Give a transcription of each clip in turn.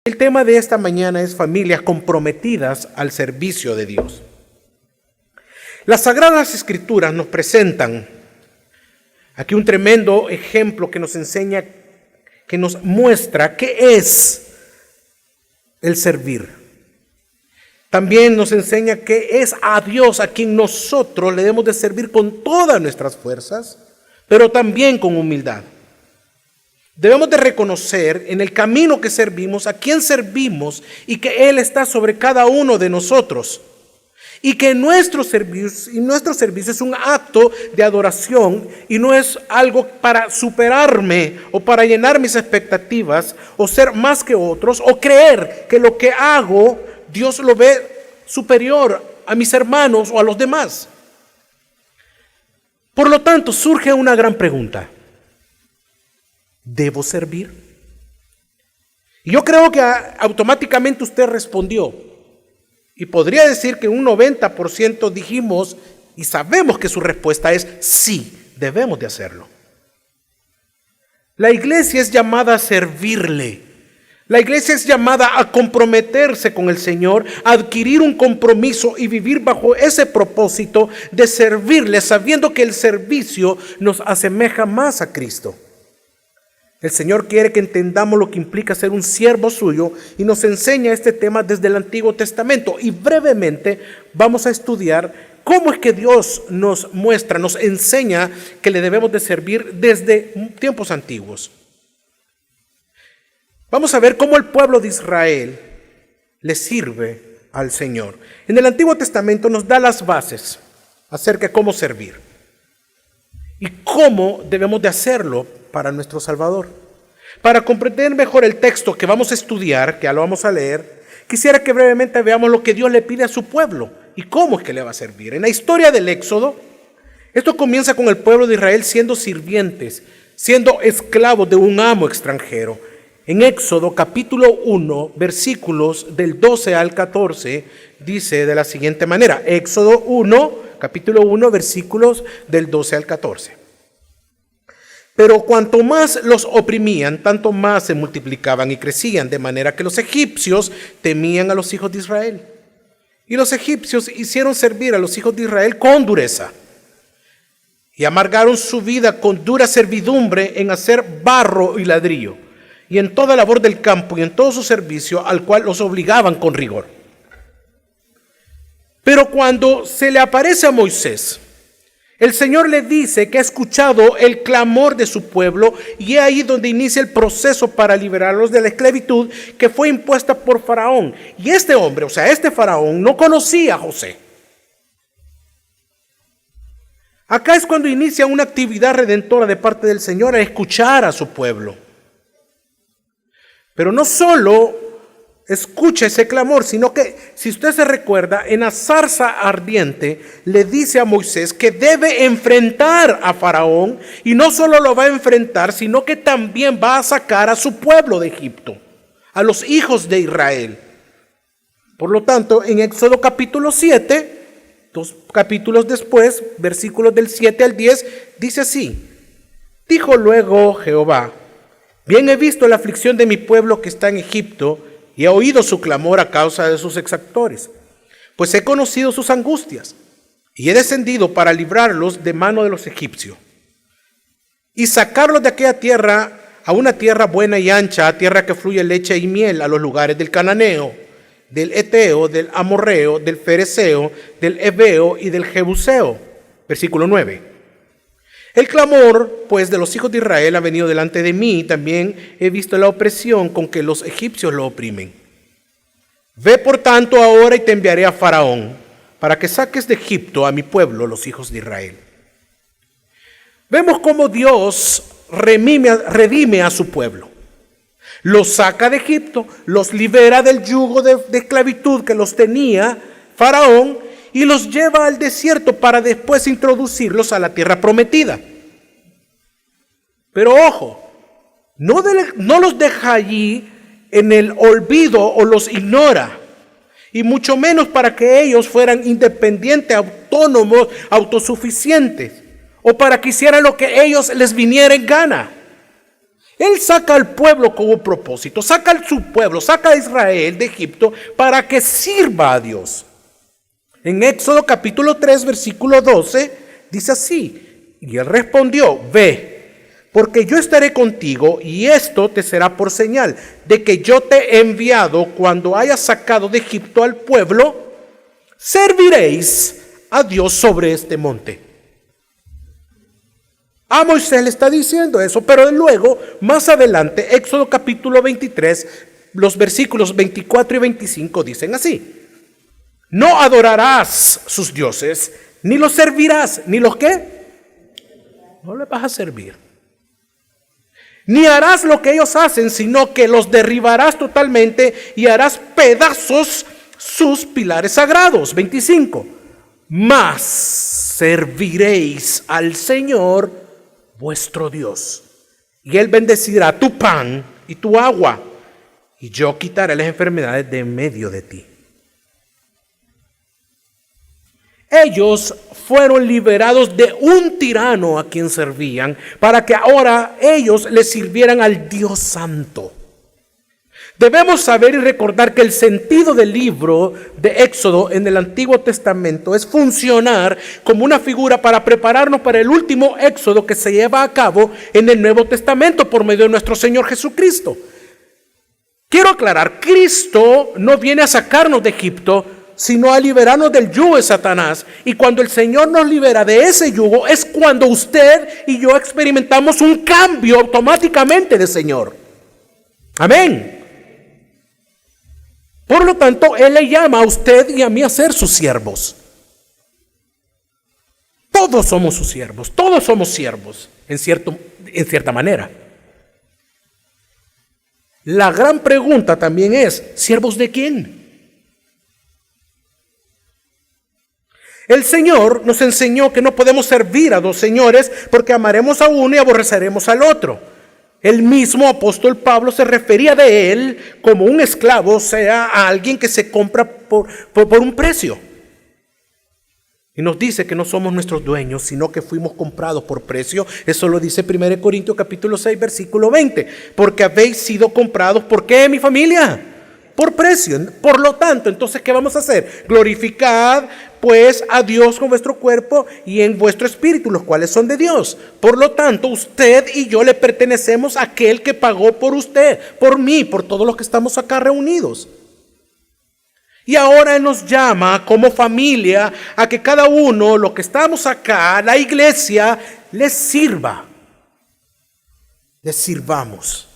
El tema de esta mañana es familias comprometidas al servicio de Dios. Las Sagradas Escrituras nos presentan aquí un tremendo ejemplo que nos enseña, que nos muestra qué es el servir. También nos enseña que es a Dios a quien nosotros le debemos de servir con todas nuestras fuerzas, pero también con humildad. Debemos de reconocer en el camino que servimos a quién servimos y que Él está sobre cada uno de nosotros. Y que nuestro servicio es un acto de adoración y no es algo para superarme o para llenar mis expectativas o ser más que otros o creer que lo que hago Dios lo ve superior a mis hermanos o a los demás. Por lo tanto, surge una gran pregunta. ¿Debo servir? Y yo creo que automáticamente usted respondió. Y podría decir que un 90% dijimos y sabemos que su respuesta es sí, debemos de hacerlo. La iglesia es llamada a servirle. La iglesia es llamada a comprometerse con el Señor, a adquirir un compromiso y vivir bajo ese propósito de servirle, sabiendo que el servicio nos asemeja más a Cristo. El Señor quiere que entendamos lo que implica ser un siervo suyo y nos enseña este tema desde el Antiguo Testamento. Y brevemente vamos a estudiar cómo es que Dios nos muestra, nos enseña que le debemos de servir desde tiempos antiguos. Vamos a ver cómo el pueblo de Israel le sirve al Señor. En el Antiguo Testamento nos da las bases acerca de cómo servir y cómo debemos de hacerlo para nuestro Salvador. Para comprender mejor el texto que vamos a estudiar, que ya lo vamos a leer, quisiera que brevemente veamos lo que Dios le pide a su pueblo y cómo es que le va a servir. En la historia del Éxodo, esto comienza con el pueblo de Israel siendo sirvientes, siendo esclavos de un amo extranjero. En Éxodo capítulo 1, versículos del 12 al 14, dice de la siguiente manera. Éxodo 1, capítulo 1, versículos del 12 al 14. Pero cuanto más los oprimían, tanto más se multiplicaban y crecían, de manera que los egipcios temían a los hijos de Israel. Y los egipcios hicieron servir a los hijos de Israel con dureza. Y amargaron su vida con dura servidumbre en hacer barro y ladrillo, y en toda labor del campo y en todo su servicio, al cual los obligaban con rigor. Pero cuando se le aparece a Moisés, el Señor le dice que ha escuchado el clamor de su pueblo y es ahí donde inicia el proceso para liberarlos de la esclavitud que fue impuesta por Faraón. Y este hombre, o sea, este Faraón, no conocía a José. Acá es cuando inicia una actividad redentora de parte del Señor a escuchar a su pueblo. Pero no solo escucha ese clamor, sino que, si usted se recuerda, en la zarza ardiente le dice a Moisés que debe enfrentar a Faraón, y no solo lo va a enfrentar, sino que también va a sacar a su pueblo de Egipto, a los hijos de Israel. Por lo tanto, en Éxodo capítulo 7, 2 capítulos después, versículos del 7 al 10, dice así: dijo luego Jehová, bien he visto la aflicción de mi pueblo que está en Egipto, y he oído su clamor a causa de sus exactores, pues he conocido sus angustias, y he descendido para librarlos de mano de los egipcios, y sacarlos de aquella tierra a una tierra buena y ancha, a tierra que fluye leche y miel, a los lugares del cananeo, del eteo, del amorreo, del fereceo, del heveo y del jebuseo. Versículo 9. El clamor, pues, de los hijos de Israel ha venido delante de mí, y también he visto la opresión con que los egipcios lo oprimen. Ve por tanto ahora y te enviaré a Faraón, para que saques de Egipto a mi pueblo, los hijos de Israel. Vemos cómo Dios redime a su pueblo. Los saca de Egipto, los libera del yugo de esclavitud que los tenía Faraón, y los lleva al desierto para después introducirlos a la tierra prometida. Pero ojo, no los deja allí en el olvido o los ignora, y mucho menos para que ellos fueran independientes, autónomos, autosuficientes, o para que hicieran lo que ellos les viniera en gana. Él saca al pueblo con un propósito, saca a su pueblo, saca a Israel de Egipto para que sirva a Dios. En Éxodo capítulo 3, versículo 12, dice así: y él respondió, ve, porque yo estaré contigo, y esto te será por señal de que yo te he enviado. Cuando hayas sacado de Egipto al pueblo, serviréis a Dios sobre este monte. A Moisés le está diciendo eso, pero luego, más adelante, Éxodo capítulo 23, los versículos 24 y 25 dicen así: no adorarás sus dioses, ni los servirás, ni los ¿qué? No les vas a servir. Ni harás lo que ellos hacen, sino que los derribarás totalmente y harás pedazos sus pilares sagrados. 25. Mas serviréis al Señor vuestro Dios, y Él bendecirá tu pan y tu agua, y yo quitaré las enfermedades de en medio de ti. Ellos fueron liberados de un tirano a quien servían, para que ahora ellos le sirvieran al Dios Santo. Debemos saber y recordar que el sentido del libro de Éxodo en el Antiguo Testamento es funcionar como una figura para prepararnos para el último Éxodo que se lleva a cabo en el Nuevo Testamento por medio de nuestro Señor Jesucristo. Quiero aclarar, Cristo no viene a sacarnos de Egipto, sino a liberarnos del yugo de Satanás. Y cuando el Señor nos libera de ese yugo, es cuando usted y yo experimentamos un cambio automáticamente de Señor. Amén. Por lo tanto, Él le llama a usted y a mí a ser sus siervos. Todos somos sus siervos, todos somos siervos, en cierta manera. La gran pregunta también es, ¿siervos de quién? El Señor nos enseñó que no podemos servir a dos señores porque amaremos a uno y aborreceremos al otro. El mismo apóstol Pablo se refería de él como un esclavo, o sea, a alguien que se compra por un precio. Y nos dice que no somos nuestros dueños, sino que fuimos comprados por precio. Eso lo dice 1 Corintios capítulo 6, versículo 20. Porque habéis sido comprados, ¿por qué, mi familia? Por precio. Por lo tanto, entonces, ¿qué vamos a hacer? Glorificad pues a Dios con vuestro cuerpo y en vuestro espíritu, los cuales son de Dios. Por lo tanto, usted y yo le pertenecemos a aquel que pagó por usted, por mí, por todos los que estamos acá reunidos. Y ahora Él nos llama como familia a que cada uno, los que estamos acá, la iglesia, les sirva. Les sirvamos.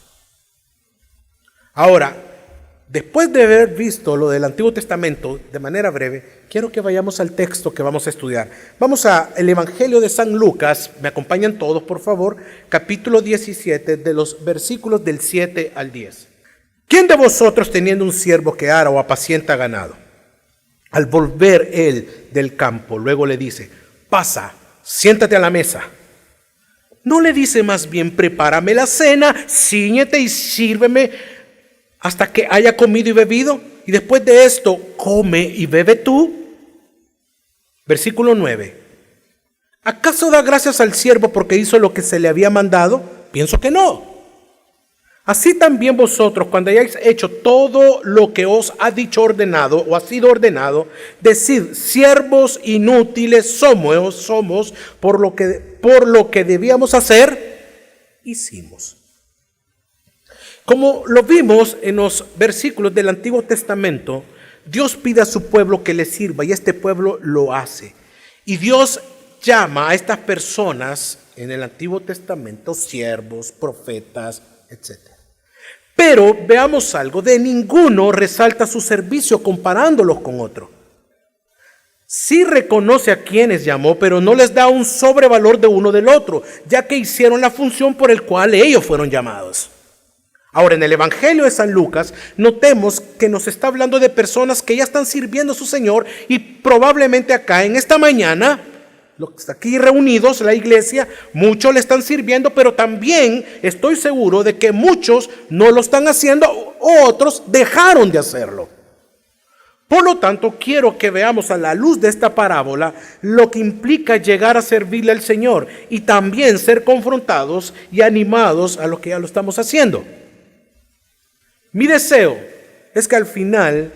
Ahora, después de haber visto lo del Antiguo Testamento de manera breve, quiero que vayamos al texto que vamos a estudiar. Vamos al Evangelio de San Lucas, me acompañan todos por favor, capítulo 17, de los versículos del 7 al 10. ¿Quién de vosotros, teniendo un siervo que ara o apacienta ganado, al volver él del campo, luego le dice, pasa, siéntate a la mesa? ¿No le dice más bien, prepárame la cena, cíñete y sírveme hasta que haya comido y bebido? Y después de esto, come y bebe tú. Versículo 9. ¿Acaso da gracias al siervo porque hizo lo que se le había mandado? Pienso que no. Así también vosotros, cuando hayáis hecho todo lo que os ha dicho ordenado o ha sido ordenado, decid, siervos inútiles somos por lo que debíamos hacer, hicimos. Como lo vimos en los versículos del Antiguo Testamento, Dios pide a su pueblo que le sirva y este pueblo lo hace. Y Dios llama a estas personas en el Antiguo Testamento siervos, profetas, etc. Pero veamos algo, de ninguno resalta su servicio comparándolos con otro. Sí reconoce a quienes llamó, pero no les da un sobrevalor de uno del otro, ya que hicieron la función por el cual ellos fueron llamados. Ahora, en el Evangelio de San Lucas, notemos que nos está hablando de personas que ya están sirviendo a su Señor y probablemente acá en esta mañana, los que están aquí reunidos, la iglesia, muchos le están sirviendo, pero también estoy seguro de que muchos no lo están haciendo o otros dejaron de hacerlo. Por lo tanto, quiero que veamos a la luz de esta parábola lo que implica llegar a servirle al Señor y también ser confrontados y animados a lo que ya lo estamos haciendo. Mi deseo es que al final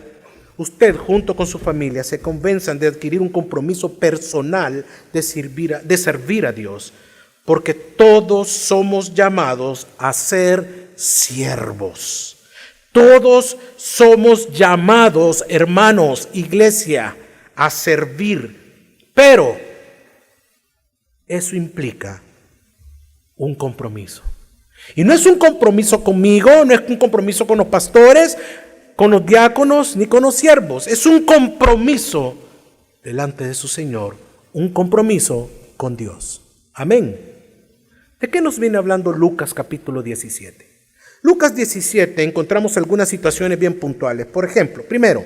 usted junto con su familia se convenzan de adquirir un compromiso personal de servir a Dios, porque todos somos llamados a ser siervos. Todos somos llamados, hermanos, iglesia, a servir, pero eso implica un compromiso. Y no es un compromiso conmigo, no es un compromiso con los pastores, con los diáconos, ni con los siervos. Es un compromiso delante de su Señor, un compromiso con Dios. Amén. ¿De qué nos viene hablando Lucas capítulo 17? Lucas 17 encontramos algunas situaciones bien puntuales. Por ejemplo, primero,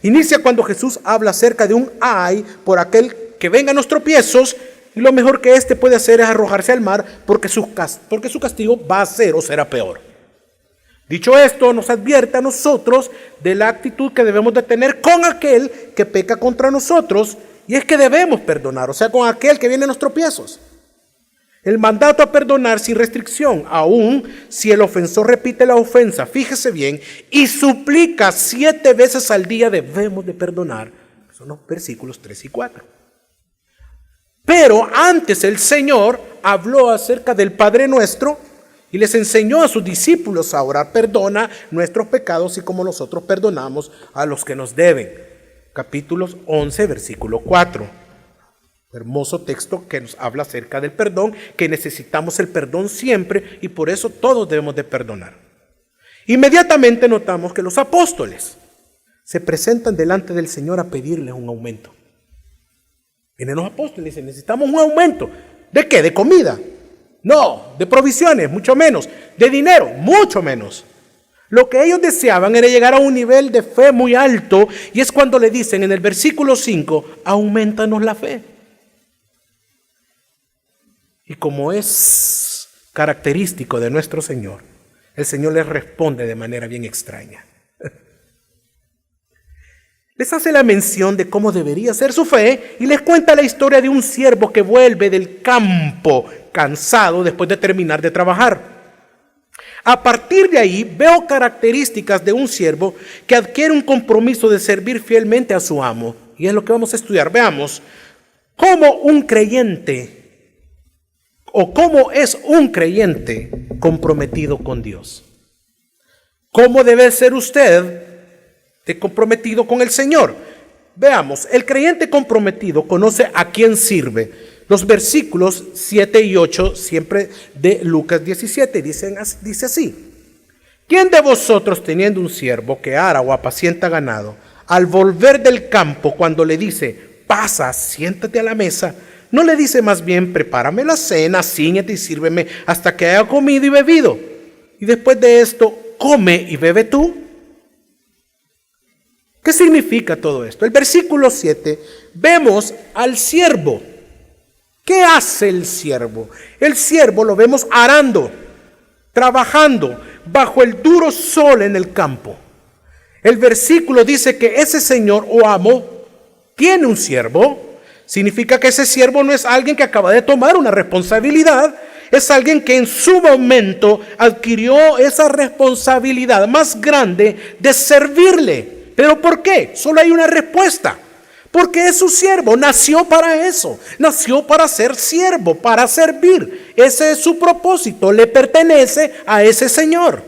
inicia cuando Jesús habla acerca de un ay por aquel que venga a los tropiezos. Y lo mejor que éste puede hacer es arrojarse al mar porque su castigo va a ser o será peor. Dicho esto, nos advierte a nosotros de la actitud que debemos de tener con aquel que peca contra nosotros, y es que debemos perdonar, o sea, con aquel que viene en los tropiezos. El mandato a perdonar sin restricción, aun si el ofensor repite la ofensa, fíjese bien, y suplica 7 veces al día, debemos de perdonar. Son los versículos 3 y 4. Pero antes el Señor habló acerca del Padre Nuestro y les enseñó a sus discípulos a orar: perdona nuestros pecados y como nosotros perdonamos a los que nos deben. Capítulos 11, versículo 4. Hermoso texto que nos habla acerca del perdón, que necesitamos el perdón siempre y por eso todos debemos de perdonar. Inmediatamente notamos que los apóstoles se presentan delante del Señor a pedirle un aumento. Vienen los apóstoles y dicen: necesitamos un aumento. ¿De qué? ¿De comida? No, de provisiones, mucho menos. De dinero, mucho menos. Lo que ellos deseaban era llegar a un nivel de fe muy alto, y es cuando le dicen en el versículo 5, aumentanos la fe. Y como es característico de nuestro Señor, el Señor les responde de manera bien extraña. Les hace la mención de cómo debería ser su fe y les cuenta la historia de un siervo que vuelve del campo cansado después de terminar de trabajar. A partir de ahí veo características de un siervo que adquiere un compromiso de servir fielmente a su amo. Y es lo que vamos a estudiar. Veamos cómo un creyente o cómo es un creyente comprometido con Dios. ¿Cómo debe ser usted comprometido con el Señor? Veamos, el creyente comprometido conoce a quién sirve. Los versículos 7 y 8 siempre de Lucas 17 dice así: ¿quién de vosotros, teniendo un siervo que ara o apacienta ganado, al volver del campo, cuando le dice: pasa, siéntate a la mesa, no le dice más bien: prepárame la cena, cíñete y sírveme hasta que haya comido y bebido, y después de esto come y bebe tú? ¿Qué significa todo esto? El versículo 7, vemos al siervo. ¿Qué hace el siervo? El siervo lo vemos arando, trabajando bajo el duro sol en el campo. El versículo dice que ese señor o amo tiene un siervo. Significa que ese siervo no es alguien que acaba de tomar una responsabilidad, es alguien que en su momento adquirió esa responsabilidad más grande de servirle. ¿Pero por qué? Solo hay una respuesta. Porque es su siervo, nació para eso, nació para ser siervo, para servir. Ese es su propósito, le pertenece a ese Señor.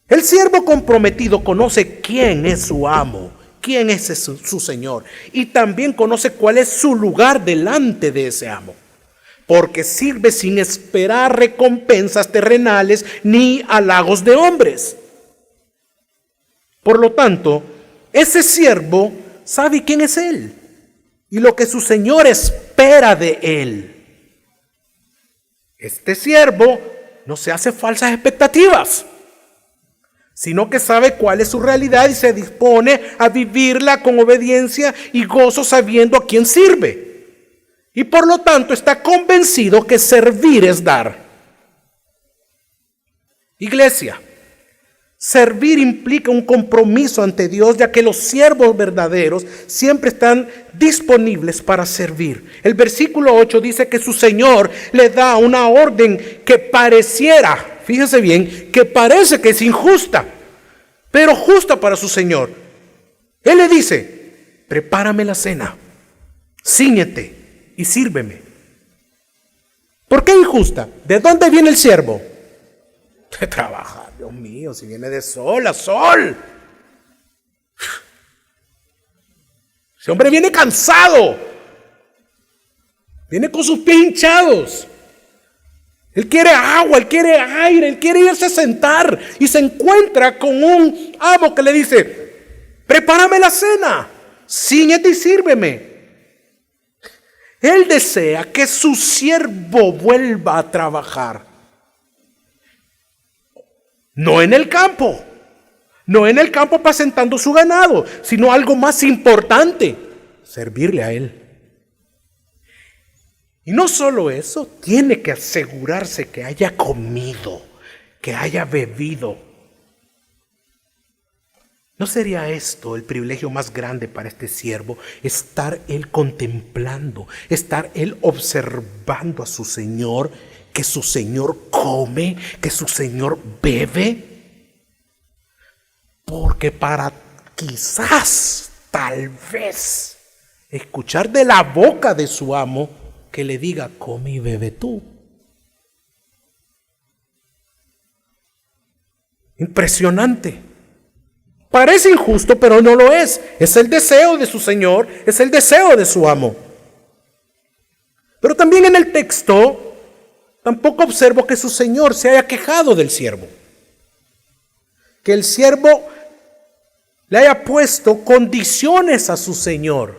El siervo comprometido conoce quién es su amo, quién es su Señor, y también conoce cuál es su lugar delante de ese amo. Porque sirve sin esperar recompensas terrenales ni halagos de hombres. Por lo tanto, ese siervo sabe quién es él y lo que su Señor espera de él. Este siervo no se hace falsas expectativas, sino que sabe cuál es su realidad y se dispone a vivirla con obediencia y gozo, sabiendo a quién sirve. Y por lo tanto está convencido que servir es dar. Iglesia, servir implica un compromiso ante Dios, ya que los siervos verdaderos siempre están disponibles para servir. El versículo 8 dice que su Señor le da una orden que pareciera, fíjese bien, que parece que es injusta, pero justa para su Señor. Él le dice: prepárame la cena, cíñete y sírveme. ¿Por qué injusta? ¿De dónde viene el siervo? De trabajar. Dios mío, si viene de sol a sol. Ese hombre viene cansado. Viene con sus pies hinchados. Él quiere agua, él quiere aire, él quiere irse a sentar. Y se encuentra con un amo que le dice: prepárame la cena, cíñete y sírveme. Él desea que su siervo vuelva a trabajar. No en el campo, no en el campo apacentando su ganado, sino algo más importante: servirle a Él. Y no solo eso, tiene que asegurarse que haya comido, que haya bebido. ¿No sería esto el privilegio más grande para este siervo? Estar él contemplando, estar él observando a su Señor, que su Señor come, que su Señor bebe. Porque para quizás, tal vez, escuchar de la boca de su amo que le diga: come y bebe tú. Impresionante. Parece injusto, pero no lo es. Es el deseo de su Señor, es el deseo de su amo. Pero también en el texto, tampoco observo que su Señor se haya quejado del siervo. Que el siervo le haya puesto condiciones a su Señor.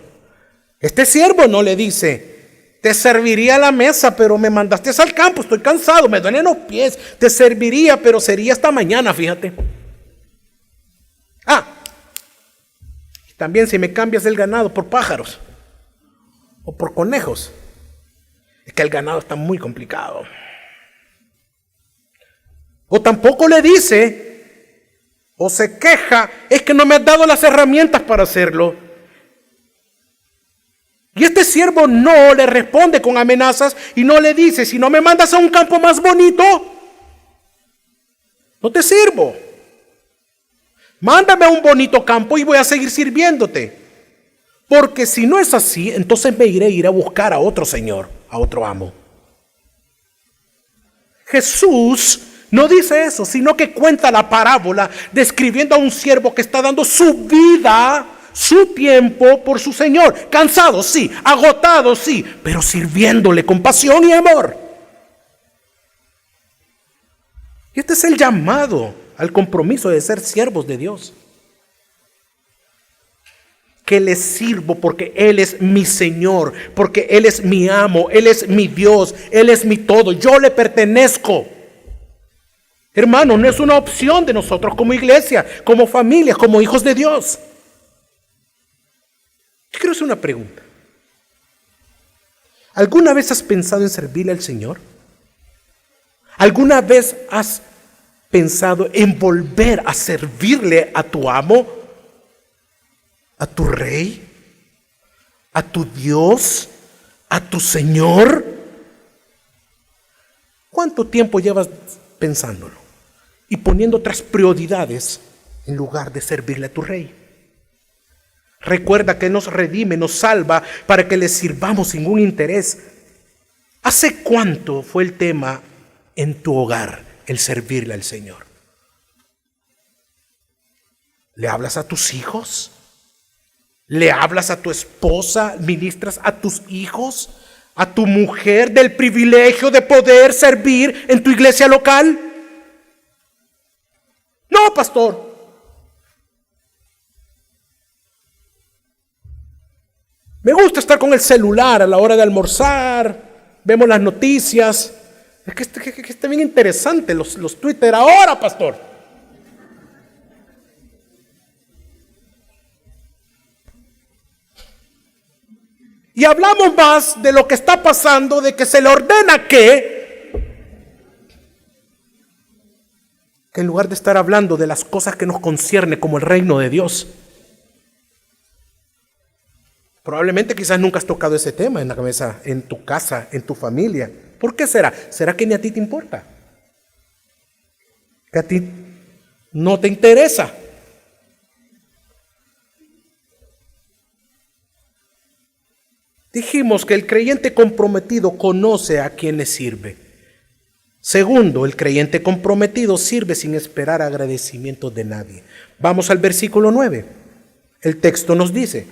Este siervo no le dice: te serviría a la mesa, pero me mandaste al campo, estoy cansado, me duelen los pies. Te serviría, pero sería hasta mañana, fíjate. También si me cambias el ganado por pájaros o por conejos. Es que el ganado está muy complicado. O tampoco le dice o se queja: es que no me has dado las herramientas para hacerlo. Y este siervo no le responde con amenazas y no le dice: si no me mandas a un campo más bonito, no te sirvo. Mándame a un bonito campo y voy a seguir sirviéndote. Porque si no es así, entonces me iré a buscar a otro señor, a otro amo. Jesús no dice eso, sino que cuenta la parábola describiendo a un siervo que está dando su vida, su tiempo por su Señor. Cansado, sí, agotado, sí, pero sirviéndole con pasión y amor. Y este es el llamado al compromiso de ser siervos de Dios. Que le sirvo porque Él es mi Señor, porque Él es mi amo, Él es mi Dios, Él es mi todo, yo le pertenezco. Hermano, no es una opción de nosotros como iglesia, como familia, como hijos de Dios. Yo quiero hacer una pregunta. ¿Alguna vez has pensado en servirle al Señor? ¿Alguna vez has pensado en volver a servirle a tu amo, a tu rey, a tu Dios, a tu Señor? ¿Cuánto tiempo llevas pensándolo y poniendo otras prioridades en lugar de servirle a tu rey? Recuerda que nos redime, nos salva para que le sirvamos sin ningún interés. ¿Hace cuánto fue el tema en tu hogar el servirle al Señor? ¿Le hablas a tus hijos? ¿Le hablas a tu esposa? ¿Ministras a tus hijos? ¿A tu mujer del privilegio de poder servir en tu iglesia local? No, pastor. Me gusta estar con el celular a la hora de almorzar. Vemos las noticias. Es que está bien interesante los Twitter ahora, pastor. Y hablamos más de lo que está pasando, de que se le ordena que en lugar de estar hablando de las cosas que nos concierne como el reino de Dios. Probablemente quizás nunca has tocado ese tema en la cabeza, en tu casa, en tu familia. ¿Por qué será? ¿Será que ni a ti te importa? ¿Que a ti no te interesa? Dijimos que el creyente comprometido conoce a quien le sirve. Segundo, el creyente comprometido sirve sin esperar agradecimiento de nadie. Vamos al versículo 9. El texto nos dice: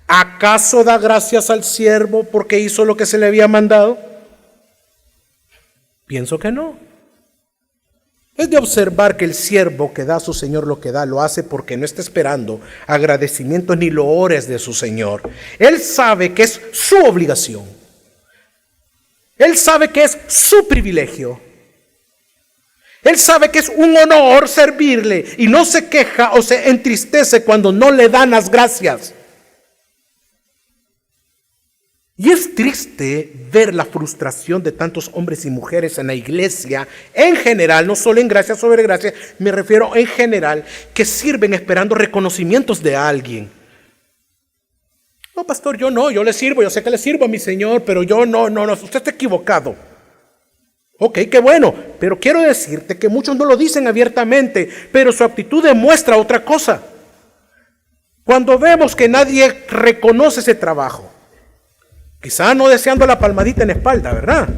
¿acaso da gracias al siervo porque hizo lo que se le había mandado? Pienso que no. Es de observar que el siervo que da a su señor lo que da, lo hace porque no está esperando agradecimientos ni loores de su señor. Él sabe que es su obligación. Él sabe que es su privilegio. Él sabe que es un honor servirle y no se queja o se entristece cuando no le dan las gracias. Y es triste ver la frustración de tantos hombres y mujeres en la iglesia, en general, no solo en gracia sobre gracia, me refiero en general, que sirven esperando reconocimientos de alguien. No, pastor, yo no, yo le sirvo, yo sé que le sirvo a mi Señor, pero yo no, usted está equivocado. Ok, qué bueno, pero quiero decirte que muchos no lo dicen abiertamente, pero su actitud demuestra otra cosa. Cuando vemos que nadie reconoce ese trabajo, quizá no deseando la palmadita en la espalda, ¿verdad?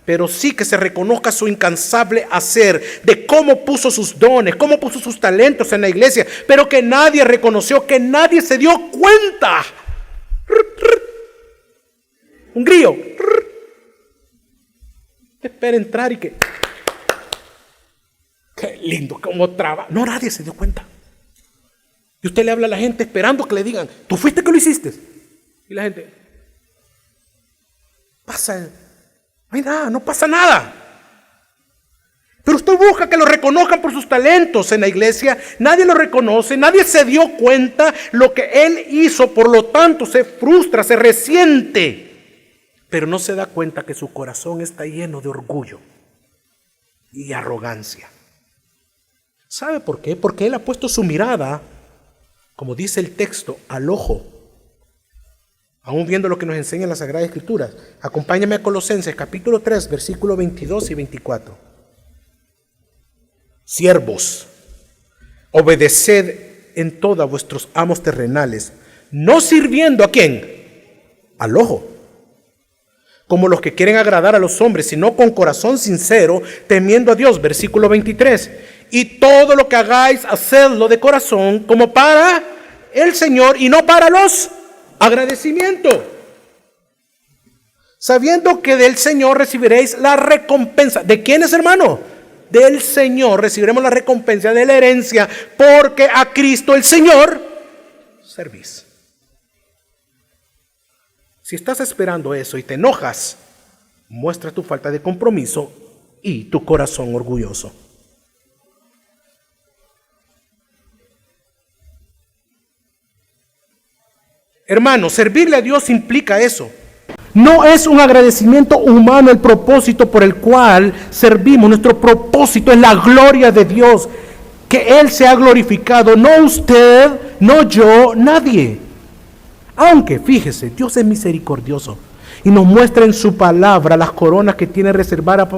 Pero sí que se reconozca su incansable hacer, de cómo puso sus dones, cómo puso sus talentos en la iglesia, pero que nadie reconoció, que nadie se dio cuenta. Un grillo. Espera entrar y que... Qué lindo, cómo traba. No, nadie se dio cuenta. Y usted le habla a la gente esperando que le digan: ¿tú fuiste que lo hiciste? Y la gente... pasa, mira, no pasa nada. Pero usted busca que lo reconozcan por sus talentos en la iglesia. Nadie lo reconoce, nadie se dio cuenta lo que él hizo, por lo tanto se frustra, se resiente, pero no se da cuenta que su corazón está lleno de orgullo y arrogancia. ¿Sabe por qué? Porque él ha puesto su mirada, como dice el texto, al ojo. Aún viendo lo que nos enseñan las Sagradas Escrituras. Acompáñame a Colosenses capítulo 3, versículos 22 y 24. Siervos, obedeced en todo a vuestros amos terrenales, no sirviendo ¿a quién? Al ojo, como los que quieren agradar a los hombres, sino con corazón sincero, temiendo a Dios. Versículo 23. Y todo lo que hagáis, hacedlo de corazón, como para el Señor y no para los agradecimiento, sabiendo que del Señor recibiréis la recompensa. ¿De quién es, hermano? Del Señor recibiremos la recompensa de la herencia, porque a Cristo el Señor servís. Si estás esperando eso y te enojas, muestra tu falta de compromiso y tu corazón orgulloso. Hermano, servirle a Dios implica eso. No es un agradecimiento humano el propósito por el cual servimos. Nuestro propósito es la gloria de Dios. Que Él sea glorificado, no usted, no yo, nadie. Aunque, fíjese, Dios es misericordioso y nos muestra en su palabra las coronas que tiene reservada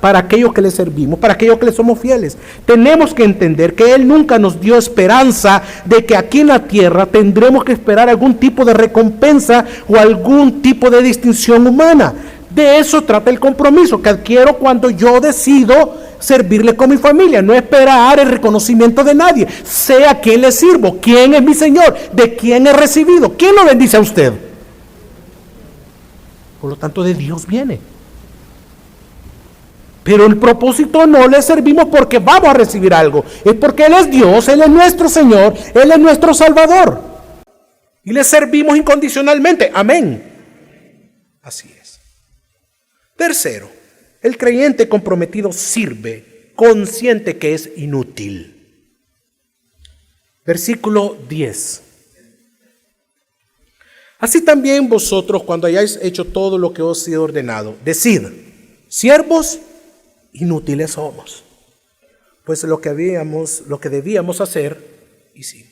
para aquellos que le servimos, para aquellos que le somos fieles. Tenemos que entender que Él nunca nos dio esperanza de que aquí en la tierra tendremos que esperar algún tipo de recompensa o algún tipo de distinción humana. De eso trata el compromiso que adquiero cuando yo decido servirle con mi familia. No esperar el reconocimiento de nadie. Sé a quién le sirvo, quién es mi Señor, de quién he recibido, quién lo bendice a usted. Por lo tanto, de Dios viene. Pero el propósito no le servimos porque vamos a recibir algo. Es porque Él es Dios, Él es nuestro Señor, Él es nuestro Salvador. Y le servimos incondicionalmente. Amén. Así es. Tercero, El creyente comprometido sirve, consciente que es inútil. Versículo 10. Así también vosotros, cuando hayáis hecho todo lo que os he ordenado, decid, siervos inútiles somos, pues lo que debíamos hacer, hicimos.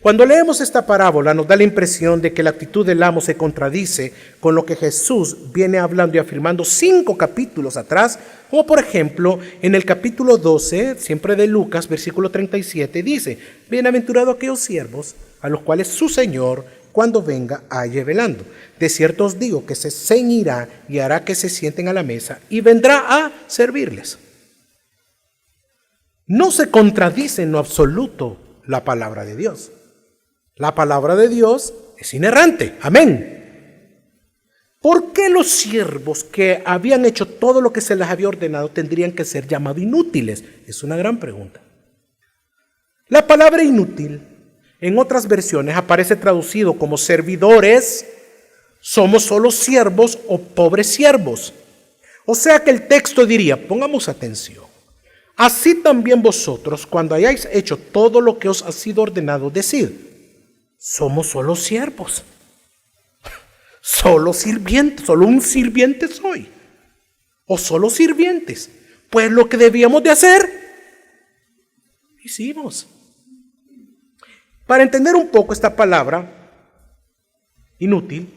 Cuando leemos esta parábola nos da la impresión de que la actitud del amo se contradice con lo que Jesús viene hablando y afirmando 5 capítulos atrás, como por ejemplo en el capítulo 12, siempre de Lucas, versículo 37, dice, bienaventurados aquellos siervos a los cuales su Señor cuando venga halle velando. De cierto os digo que se ceñirá y hará que se sienten a la mesa y vendrá a servirles. No se contradice en lo absoluto la palabra de Dios. La palabra de Dios es inerrante. Amén. ¿Por qué los siervos que habían hecho todo lo que se les había ordenado tendrían que ser llamados inútiles? Es una gran pregunta. La palabra inútil en otras versiones aparece traducido como servidores, somos solo siervos o pobres siervos. O sea que el texto diría, pongamos atención, así también vosotros cuando hayáis hecho todo lo que os ha sido ordenado, decid, somos solo siervos, solo sirvientes, solo un sirviente soy, o solo sirvientes. Pues lo que debíamos de hacer, hicimos. Para entender un poco esta palabra, inútil,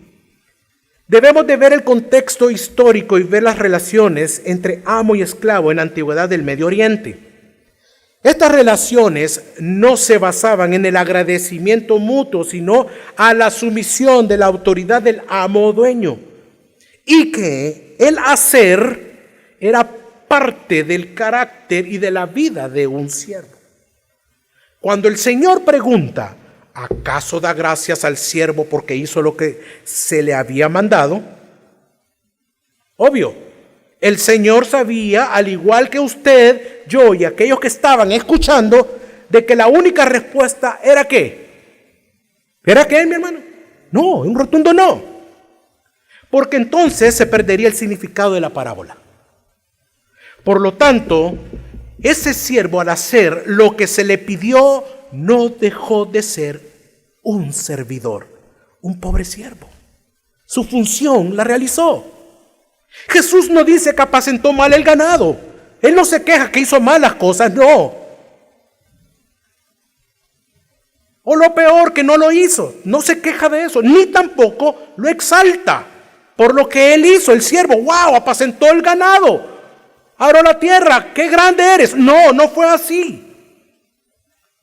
debemos de ver el contexto histórico y ver las relaciones entre amo y esclavo en la antigüedad del Medio Oriente. Estas relaciones no se basaban en el agradecimiento mutuo, sino a la sumisión de la autoridad del amo o dueño. Y que el hacer era parte del carácter y de la vida de un siervo. Cuando el Señor pregunta, ¿acaso da gracias al siervo porque hizo lo que se le había mandado? Obvio. El Señor sabía, al igual que usted, yo y aquellos que estaban escuchando, de que la única respuesta era ¿qué? ¿Era qué, mi hermano? No, un rotundo no. Porque entonces se perdería el significado de la parábola. Por lo tanto, ese siervo al hacer lo que se le pidió, no dejó de ser un servidor, un pobre siervo. Su función la realizó. Jesús no dice que apacentó mal el ganado. Él no se queja que hizo malas cosas, no. O lo peor, que no lo hizo. No se queja de eso, ni tampoco lo exalta por lo que él hizo, el siervo. ¡Wow! Apacentó el ganado. Aró la tierra. ¡Qué grande eres! No, no fue así.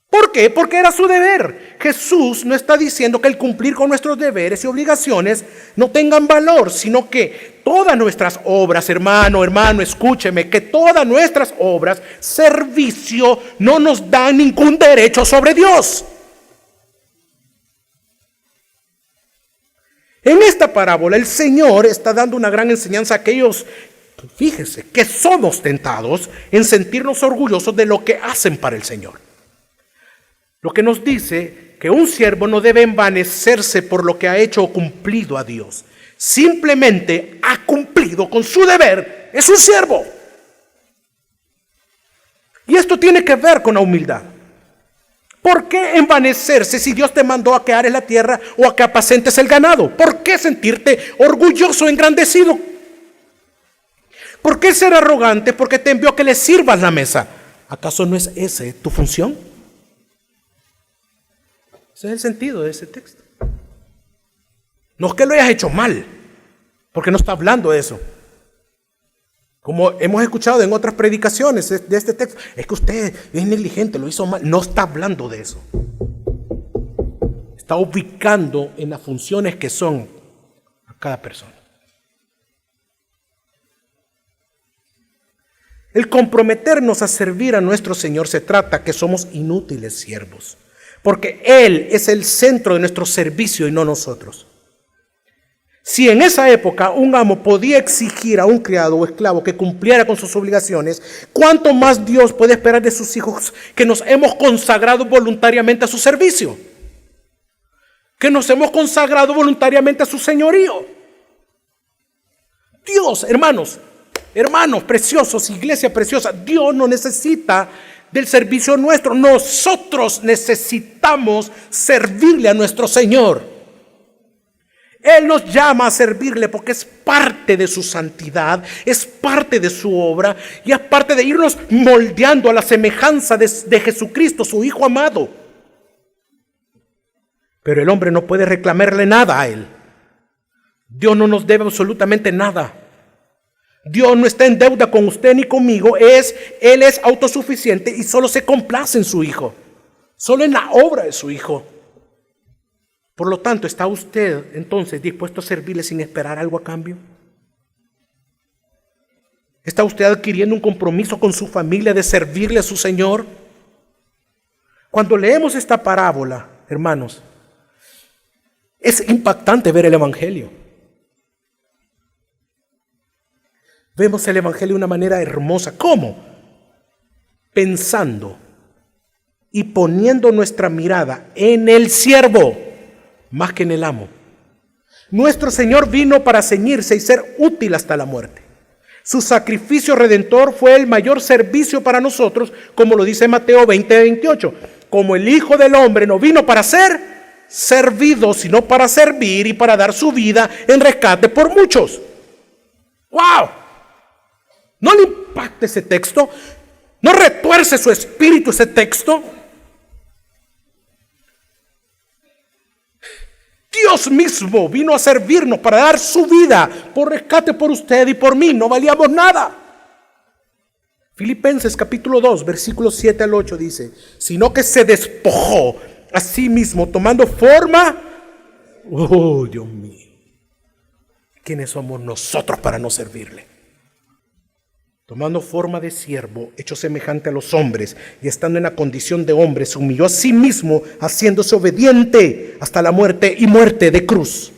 ¿Por qué? Porque era su deber. Jesús no está diciendo que el cumplir con nuestros deberes y obligaciones no tengan valor, sino que todas nuestras obras, hermano, escúcheme, que todas nuestras obras, servicio, no nos dan ningún derecho sobre Dios. En esta parábola el Señor está dando una gran enseñanza a aquellos, fíjese, que somos tentados en sentirnos orgullosos de lo que hacen para el Señor. Lo que nos dice que un siervo no debe envanecerse por lo que ha hecho o cumplido a Dios. Simplemente ha cumplido con su deber. Es un siervo. Y esto tiene que ver con la humildad. ¿Por qué envanecerse si Dios te mandó a que ares la tierra o a que apacentes el ganado? ¿Por qué sentirte orgulloso, engrandecido? ¿Por qué ser arrogante porque te envió a que le sirvas la mesa? ¿Acaso no es esa tu función? Ese es el sentido de ese texto. No es que lo hayas hecho mal, porque no está hablando de eso. Como hemos escuchado en otras predicaciones de este texto, es que usted es negligente, lo hizo mal. No está hablando de eso. Está ubicando en las funciones que son a cada persona. El comprometernos a servir a nuestro Señor se trata que somos inútiles siervos. Porque Él es el centro de nuestro servicio y no nosotros. Si en esa época un amo podía exigir a un criado o esclavo que cumpliera con sus obligaciones, ¿cuánto más Dios puede esperar de sus hijos que nos hemos consagrado voluntariamente a su servicio? Que nos hemos consagrado voluntariamente a su señorío. Dios, hermanos, Hermanos preciosos, iglesia preciosa, Dios no necesita del servicio nuestro. Nosotros necesitamos servirle a nuestro Señor. Él nos llama a servirle porque es parte de su santidad, es parte de su obra y es parte de irnos moldeando a la semejanza de Jesucristo, su Hijo amado. Pero el hombre no puede reclamarle nada a Él. Dios no nos debe absolutamente nada. Dios no está en deuda con usted ni conmigo. Él es autosuficiente y solo se complace en su Hijo, solo en la obra de su Hijo. Por lo tanto, ¿está usted entonces dispuesto a servirle sin esperar algo a cambio? ¿Está usted adquiriendo un compromiso con su familia de servirle a su Señor? Cuando leemos esta parábola, hermanos, es impactante ver el Evangelio. Vemos el Evangelio de una manera hermosa. ¿Cómo? Pensando y poniendo nuestra mirada en el siervo más que en el amo. Nuestro Señor vino para ceñirse y ser útil hasta la muerte. Su sacrificio redentor fue el mayor servicio para nosotros, como lo dice Mateo 20:28. Como el Hijo del Hombre no vino para ser servido, sino para servir y para dar su vida en rescate por muchos. ¡Wow! ¿No le impacta ese texto? ¿No retuerce su espíritu ese texto? Dios mismo vino a servirnos para dar su vida por rescate por usted y por mí. No valíamos nada. Filipenses capítulo 2, versículos 7 al 8 dice: sino que se despojó a sí mismo tomando forma. Oh, Dios mío. ¿Quiénes somos nosotros para no servirle? Tomando forma de siervo, hecho semejante a los hombres, y estando en la condición de hombre, se humilló a sí mismo, haciéndose obediente hasta la muerte y muerte de cruz.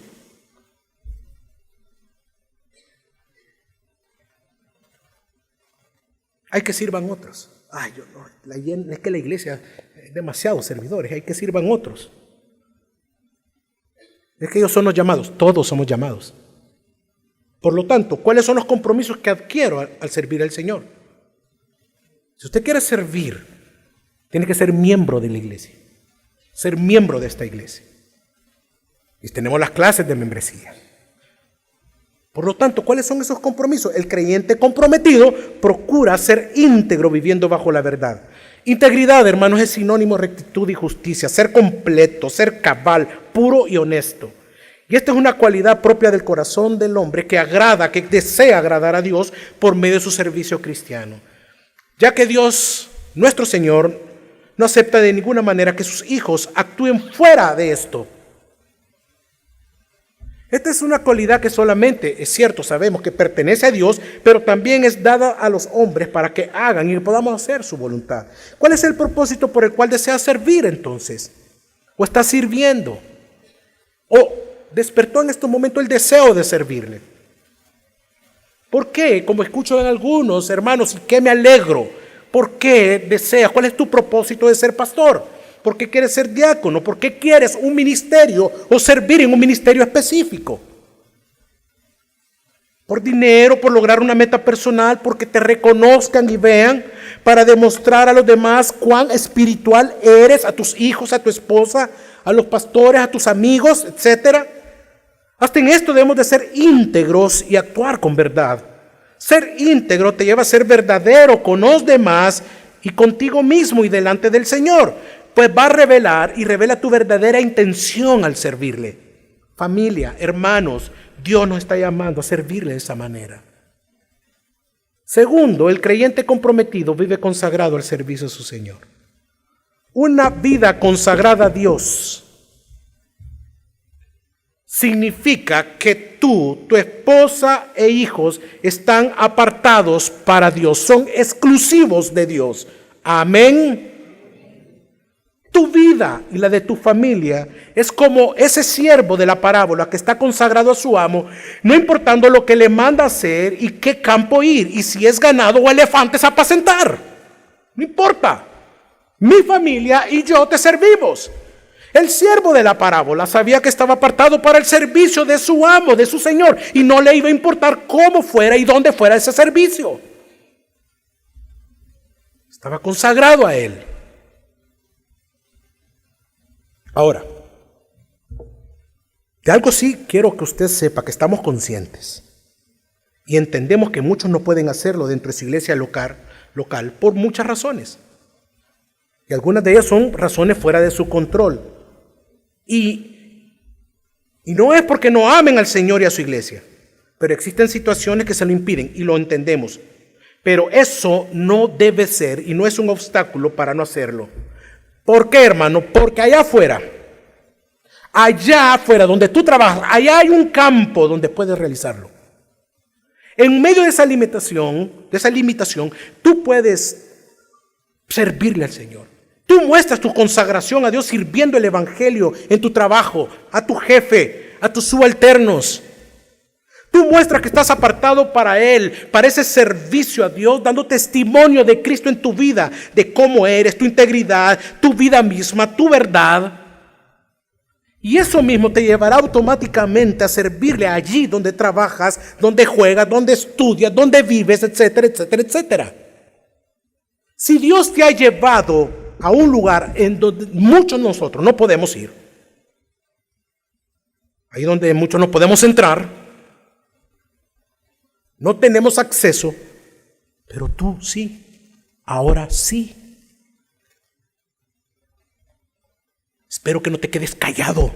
Hay que sirvan otros. Ay, yo no, es que la iglesia es demasiados servidores, hay que sirvan otros. Es que ellos son los llamados, todos somos llamados. Por lo tanto, ¿cuáles son los compromisos que adquiero al servir al Señor? Si usted quiere servir, tiene que ser miembro de la iglesia, ser miembro de esta iglesia. Y tenemos las clases de membresía. Por lo tanto, ¿cuáles son esos compromisos? El creyente comprometido procura ser íntegro viviendo bajo la verdad. Integridad, hermanos, es sinónimo de rectitud y justicia, ser completo, ser cabal, puro y honesto. Y esta es una cualidad propia del corazón del hombre que desea agradar a Dios por medio de su servicio cristiano. Ya que Dios, nuestro Señor, no acepta de ninguna manera que sus hijos actúen fuera de esto. Esta es una cualidad que solamente, es cierto, sabemos que pertenece a Dios, pero también es dada a los hombres para que hagan y que podamos hacer su voluntad. ¿Cuál es el propósito por el cual desea servir entonces? ¿O está sirviendo? ¿O despertó en este momento el deseo de servirle? ¿Por qué? Como escucho en algunos hermanos, y que me alegro, ¿por qué deseas? ¿Cuál es tu propósito de ser pastor? ¿Por qué quieres ser diácono? ¿Por qué quieres un ministerio o servir en un ministerio específico? ¿Por dinero? ¿Por lograr una meta personal? ¿Porque te reconozcan y vean? ¿Para demostrar a los demás cuán espiritual eres? ¿A tus hijos, a tu esposa, a los pastores, a tus amigos, etcétera? Hasta en esto debemos de ser íntegros y actuar con verdad. Ser íntegro te lleva a ser verdadero con los demás y contigo mismo y delante del Señor. Pues va a revelar y revela tu verdadera intención al servirle. Familia, hermanos, Dios nos está llamando a servirle de esa manera. Segundo, el creyente comprometido vive consagrado al servicio de su Señor. Una vida consagrada a Dios significa que tú, tu esposa e hijos están apartados para Dios, son exclusivos de Dios. Amén. Tu vida y la de tu familia es como ese siervo de la parábola que está consagrado a su amo, no importando lo que le manda hacer y qué campo ir, y si es ganado o elefantes a apacentar. No importa. Mi familia y yo te servimos. El siervo de la parábola sabía que estaba apartado para el servicio de su amo, de su señor, y no le iba a importar cómo fuera y dónde fuera ese servicio. Estaba consagrado a él. Ahora, de algo sí quiero que usted sepa, que estamos conscientes y entendemos que muchos no pueden hacerlo dentro de su iglesia local por muchas razones. Y algunas de ellas son razones fuera de su control. Y no es porque no amen al Señor y a su iglesia, pero existen situaciones que se lo impiden y lo entendemos. Pero eso no debe ser y no es un obstáculo para no hacerlo. ¿Por qué, hermano? Porque allá afuera donde tú trabajas, allá hay un campo donde puedes realizarlo. En medio de esa limitación, tú puedes servirle al Señor. Tú muestras tu consagración a Dios sirviendo el evangelio en tu trabajo, a tu jefe, a tus subalternos. Tú muestras que estás apartado para Él, para ese servicio a Dios, dando testimonio de Cristo en tu vida, de cómo eres, tu integridad, tu vida misma, tu verdad. Y eso mismo te llevará automáticamente a servirle allí donde trabajas, donde juegas, donde estudias, donde vives, etcétera, etcétera, etcétera. Si Dios te ha llevado a un lugar en donde muchos nosotros no podemos ir, ahí donde muchos no podemos entrar, no tenemos acceso, pero tú sí, ahora sí. Espero que no te quedes callado.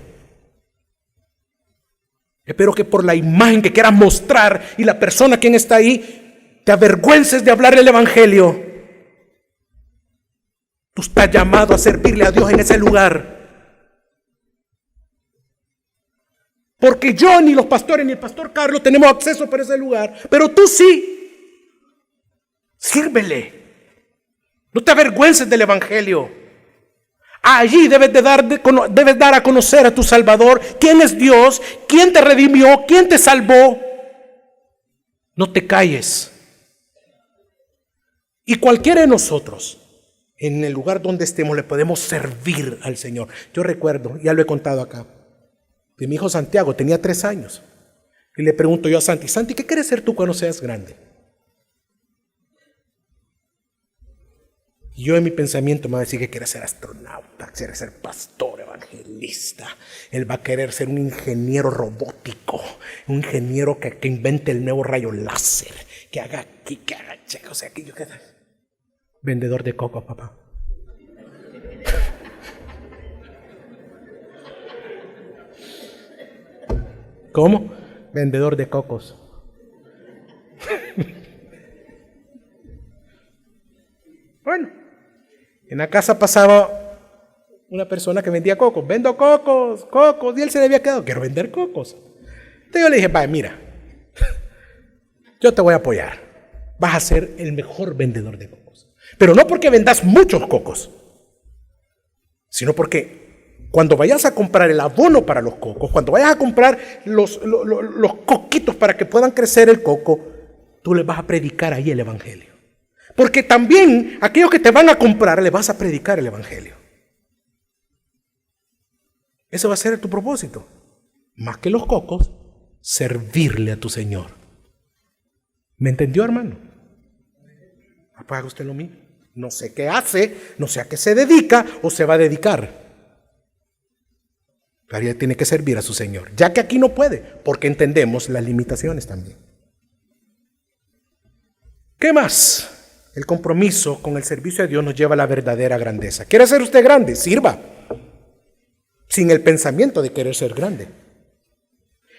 Espero que por la imagen que quieras mostrar y la persona quien está ahí, te avergüences de hablar el evangelio. Tú estás llamado a servirle a Dios en ese lugar. Porque yo, ni los pastores, ni el pastor Carlos tenemos acceso para ese lugar. Pero tú sí. Sírvele. No te avergüences del evangelio. Allí debes dar a conocer a tu Salvador quién es Dios, quién te redimió, quién te salvó. No te calles. Y cualquiera de nosotros, en el lugar donde estemos, le podemos servir al Señor. Yo recuerdo, ya lo he contado acá, que mi hijo Santiago tenía 3 años. Y le pregunto yo a Santi, ¿qué quieres ser tú cuando seas grande? Y yo en mi pensamiento me va a decir que quiere ser astronauta, quiere ser pastor, evangelista. Él va a querer ser un ingeniero robótico, un ingeniero que invente el nuevo rayo láser, que haga aquí, que haga allá, o sea, que yo queda. Vendedor de coco, papá. ¿Cómo? Vendedor de cocos. Bueno. En la casa pasaba una persona que vendía cocos. Vendo cocos. Y él se le había quedado, quiero vender cocos. Entonces yo le dije, vaya, mira, yo te voy a apoyar. Vas a ser el mejor vendedor de cocos. Pero no porque vendas muchos cocos, sino porque cuando vayas a comprar el abono para los cocos, cuando vayas a comprar los coquitos para que puedan crecer el coco, tú les vas a predicar ahí el evangelio. Porque también aquellos que te van a comprar, les vas a predicar el evangelio. Ese va a ser tu propósito. Más que los cocos, servirle a tu Señor. ¿Me entendió, hermano? Apaga usted lo mismo. No sé qué hace, no sé a qué se dedica o se va a dedicar. Pero ella tiene que servir a su Señor. Ya que aquí no puede, porque entendemos las limitaciones también. ¿Qué más? El compromiso con el servicio a Dios nos lleva a la verdadera grandeza. ¿Quiere ser usted grande? Sirva. Sin el pensamiento de querer ser grande.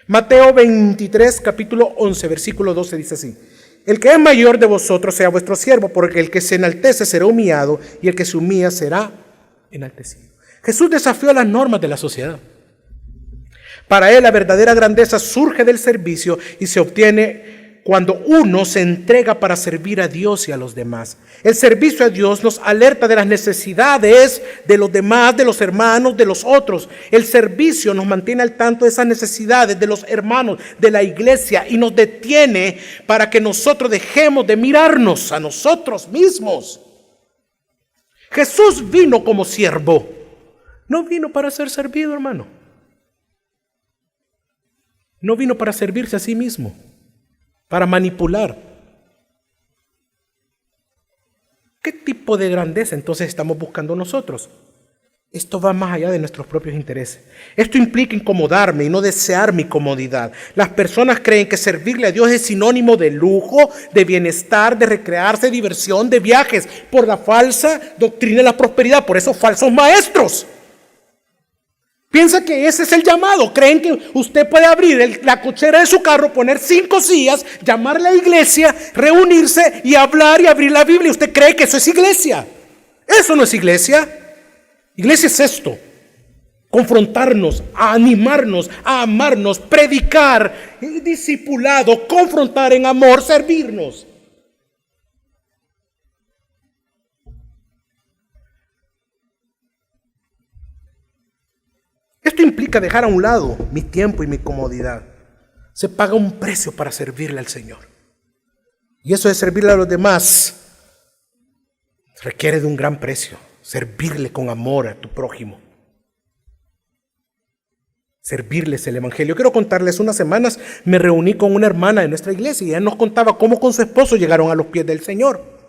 Mateo 23, capítulo 11, versículo 12 dice así: el que es mayor de vosotros sea vuestro siervo, porque el que se enaltece será humillado y el que se humilla será enaltecido. Jesús desafió las normas de la sociedad. Para él la verdadera grandeza surge del servicio y se obtiene cuando uno se entrega para servir a Dios y a los demás. El servicio a Dios nos alerta de las necesidades de los demás, de los hermanos, de los otros. El servicio nos mantiene al tanto de esas necesidades de los hermanos, de la iglesia, y nos detiene para que nosotros dejemos de mirarnos a nosotros mismos. Jesús vino como siervo. No vino para ser servido, hermano. No vino para servirse a sí mismo, para manipular. ¿Qué tipo de grandeza entonces estamos buscando nosotros? Esto va más allá de nuestros propios intereses. Esto implica incomodarme y no desear mi comodidad. Las personas creen que servirle a Dios es sinónimo de lujo, de bienestar, de recrearse, de diversión, de viajes, por la falsa doctrina de la prosperidad, por esos falsos maestros. Piensa que ese es el llamado. Creen que usted puede abrir la cochera de su carro, poner 5 sillas, llamar a la iglesia, reunirse y hablar y abrir la Biblia. ¿Usted cree que eso es iglesia? Eso no es iglesia. Iglesia es esto: confrontarnos, a animarnos, a amarnos, predicar, discipulado, confrontar en amor, servirnos. Esto implica dejar a un lado mi tiempo y mi comodidad. Se paga un precio para servirle al Señor. Y eso de servirle a los demás requiere de un gran precio. Servirle con amor a tu prójimo. Servirles el evangelio. Quiero contarles, unas semanas me reuní con una hermana de nuestra iglesia y ella nos contaba cómo con su esposo llegaron a los pies del Señor.